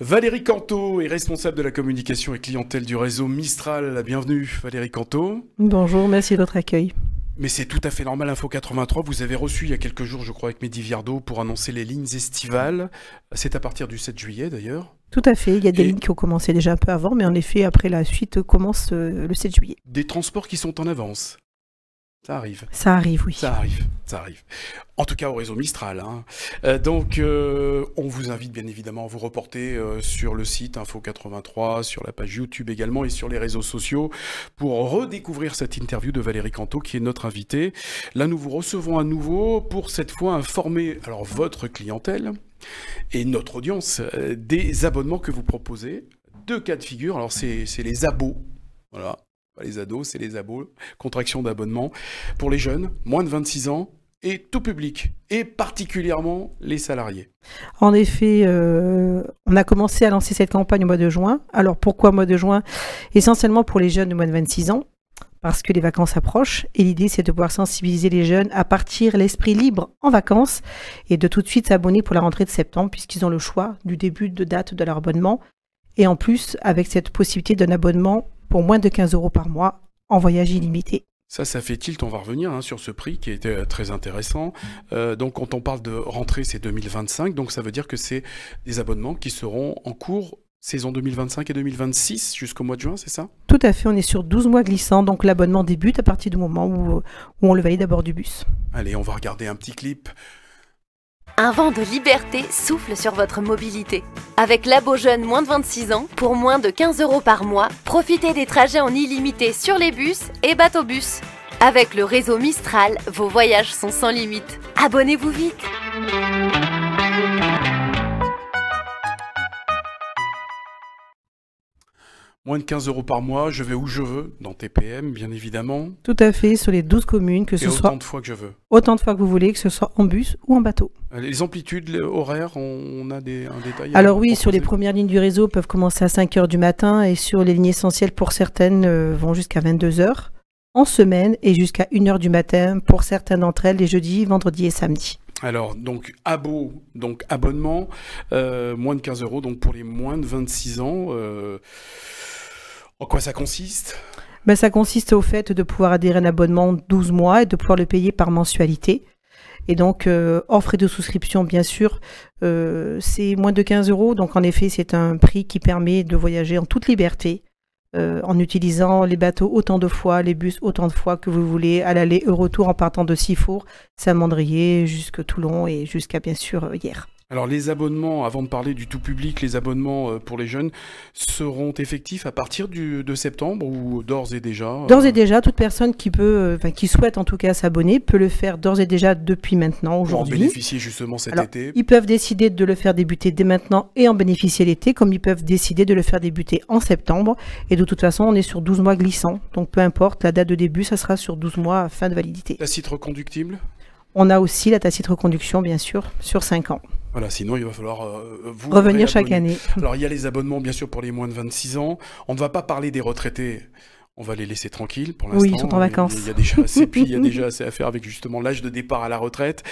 Valérie Canto est responsable de la communication et clientèle du réseau Mistral. Bienvenue Valérie Canto. Bonjour, merci de votre accueil. Mais c'est tout à fait normal, Info 83, vous avez reçu il y a quelques jours, je crois, avec Mehdi Viardot pour annoncer les lignes estivales. C'est à partir du 7 juillet d'ailleurs. Tout à fait, il y a des lignes qui ont commencé déjà un peu avant, mais en effet, après la suite commence le 7 juillet. Des transports qui sont en avance. Ça arrive. Ça arrive, oui. Ça arrive. En tout cas au réseau Mistral. Donc on vous invite bien évidemment à vous reporter sur le site Info 83, sur la page YouTube également et sur les réseaux sociaux pour redécouvrir cette interview de Valérie Canto qui est notre invitée. Là nous vous recevons à nouveau pour cette fois informer alors votre clientèle et notre audience des abonnements que vous proposez. Deux cas de figure, alors c'est les abos, voilà. Pas les ados, c'est les abos, contraction d'abonnement pour les jeunes, moins de 26 ans, et tout public, et particulièrement les salariés. En effet, on a commencé à lancer cette campagne au mois de juin. Alors pourquoi mois de juin? Essentiellement pour les jeunes de moins de 26 ans, parce que les vacances approchent, et l'idée c'est de pouvoir sensibiliser les jeunes à partir l'esprit libre en vacances, et de tout de suite s'abonner pour la rentrée de septembre, puisqu'ils ont le choix du début de date de leur abonnement, et en plus avec cette possibilité d'un abonnement pour moins de 15 € par mois en voyage illimité. Ça fait tilt, on va revenir sur ce prix qui était très intéressant. Donc quand on parle de rentrée, c'est 2025, donc ça veut dire que c'est des abonnements qui seront en cours saison 2025 et 2026 jusqu'au mois de juin, c'est ça? Tout à fait, on est sur 12 mois glissants, donc l'abonnement débute à partir du moment où on le valide à bord du bus. Allez, on va regarder un petit clip. Un vent de liberté souffle sur votre mobilité. Avec l'abo jeune moins de 26 ans, pour moins de 15 € par mois, profitez des trajets en illimité sur les bus et bateaux-bus. Avec le réseau Mistral, vos voyages sont sans limite. Abonnez-vous vite! Moins de 15 € par mois, je vais où je veux, dans TPM bien évidemment. Tout à fait, sur les 12 communes, que ce soit autant de fois que je veux. Autant de fois que vous voulez, que ce soit en bus ou en bateau. Les amplitudes horaires, on a un détail? Alors oui, sur les premières lignes du réseau, peuvent commencer à 5 h du matin et sur les lignes essentielles, pour certaines, vont jusqu'à 22 h en semaine et jusqu'à 1 h du matin pour certaines d'entre elles, les jeudis, vendredis et samedis. Alors, donc, abonnement, moins de 15 €, donc pour les moins de 26 ans. En quoi ça consiste? Ça consiste au fait de pouvoir adhérer à un abonnement 12 mois et de pouvoir le payer par mensualité. Et donc, hors frais de souscription, bien sûr, c'est moins de 15 €. Donc, en effet, c'est un prix qui permet de voyager en toute liberté, en utilisant les bateaux autant de fois, les bus autant de fois que vous voulez, à l'aller et au retour en partant de Sifour, Saint-Mandrier, jusqu'à Toulon et jusqu'à, bien sûr, Hyères. Alors les abonnements, avant de parler du tout public, les abonnements pour les jeunes seront effectifs à partir de septembre ou d'ores et déjà? D'ores et déjà, toute personne qui peut, qui souhaite en tout cas s'abonner, peut le faire d'ores et déjà depuis maintenant, aujourd'hui. Pour en bénéficier justement cet été. Ils peuvent décider de le faire débuter dès maintenant et en bénéficier l'été, comme ils peuvent décider de le faire débuter en septembre. Et de toute façon, on est sur 12 mois glissants. Donc peu importe la date de début, ça sera sur 12 mois à fin de validité. Tacite reconductible? On a aussi la tacite reconduction, bien sûr, sur 5 ans. Voilà, sinon il va falloir revenir chaque année. Alors il y a les abonnements bien sûr pour les moins de 26 ans. On ne va pas parler des retraités. On va les laisser tranquilles pour l'instant. Oui, ils sont en vacances. Il y a déjà assez, puis il y a déjà assez à faire avec justement l'âge de départ à la retraite.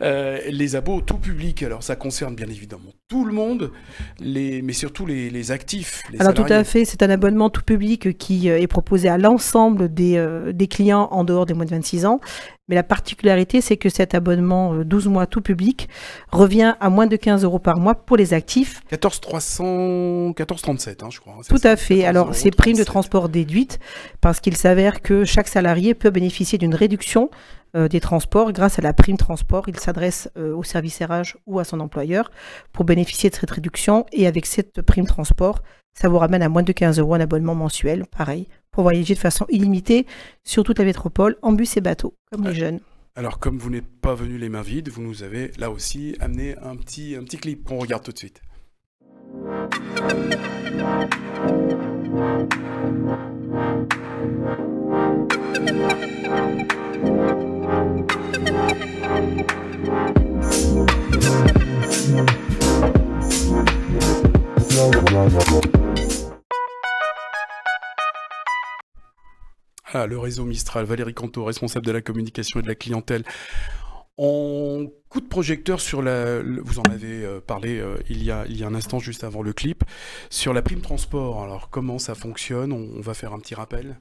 Les abos tout public, alors ça concerne bien évidemment tout le monde, mais surtout les actifs, les alors salariés. Tout à fait, c'est un abonnement tout public qui est proposé à l'ensemble des clients en dehors des moins de 26 ans. Mais la particularité, c'est que cet abonnement 12 mois tout public revient à moins de 15 € par mois pour les actifs. 14,37 je crois. Tout à fait. Alors, c'est prime de transport déduite parce qu'il s'avère que chaque salarié peut bénéficier d'une réduction des transports grâce à la prime transport. Il s'adresse au service RH ou à son employeur pour bénéficier de cette réduction. Et avec cette prime transport, ça vous ramène à moins de 15 € un abonnement mensuel, pareil, pour voyager de façon illimitée sur toute la métropole, en bus et bateau, comme les jeunes. Alors, comme vous n'êtes pas venu les mains vides, vous nous avez là aussi amené un petit clip qu'on regarde tout de suite. Ah, le réseau Mistral, Valérie Canto, responsable de la communication et de la clientèle. En coup de projecteur sur vous en avez parlé il y a un instant juste avant le clip, sur la prime transport. Alors comment ça fonctionne? On va faire un petit rappel.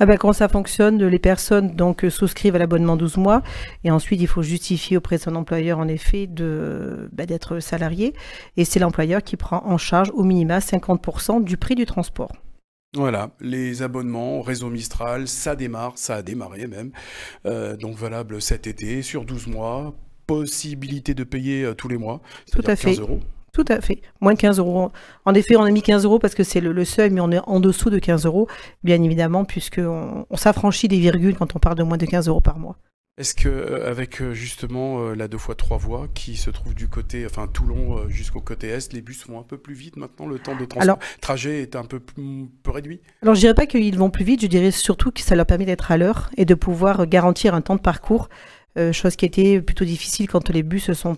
Ah ben, quand ça fonctionne, les personnes donc souscrivent à l'abonnement 12 mois et ensuite il faut justifier auprès de son employeur en effet d'être salarié et c'est l'employeur qui prend en charge au minima 50% du prix du transport. Voilà, les abonnements Réseau Mistral, ça démarre, ça a démarré même, donc valable cet été sur 12 mois, possibilité de payer tous les mois, Tout à c'est-à-dire fait. 15 euros. Tout à fait. Moins de 15 euros. En effet, on a mis 15 euros parce que c'est le seuil, mais on est en dessous de 15 euros, bien évidemment, puisqu'on s'affranchit des virgules quand on parle de moins de 15 euros par mois. Est-ce que avec justement la 2x3 voies qui se trouve du côté, enfin Toulon jusqu'au côté est, les bus vont un peu plus vite maintenant, le temps de trajet est un peu réduit? Alors, je dirais pas qu'ils vont plus vite, je dirais surtout que ça leur permet d'être à l'heure et de pouvoir garantir un temps de parcours. Chose qui était plutôt difficile quand les bus sont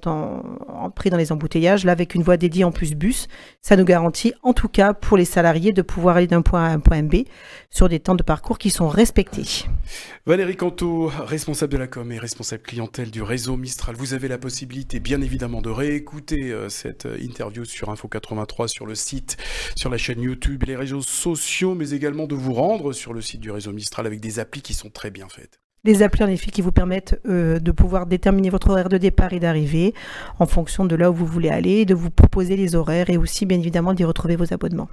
pris dans les embouteillages. Là, avec une voie dédiée en plus bus, ça nous garantit, en tout cas pour les salariés, de pouvoir aller d'un point A à un point B sur des temps de parcours qui sont respectés. Valérie Canto, responsable de la com et responsable clientèle du réseau Mistral. Vous avez la possibilité, bien évidemment, de réécouter cette interview sur Info 83, sur le site, sur la chaîne YouTube et les réseaux sociaux, mais également de vous rendre sur le site du réseau Mistral avec des applis qui sont très bien faites. Des applis en effet qui vous permettent de pouvoir déterminer votre horaire de départ et d'arrivée en fonction de là où vous voulez aller, de vous proposer les horaires et aussi bien évidemment d'y retrouver vos abonnements.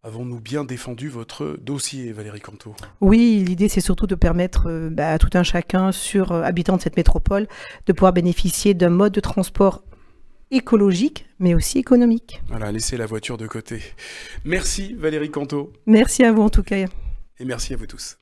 Avons-nous bien défendu votre dossier, Valérie Canto? Oui, l'idée c'est surtout de permettre à tout un chacun habitant de cette métropole de pouvoir bénéficier d'un mode de transport écologique mais aussi économique. Voilà, laissez la voiture de côté. Merci Valérie Canto. Merci à vous en tout cas. Et merci à vous tous.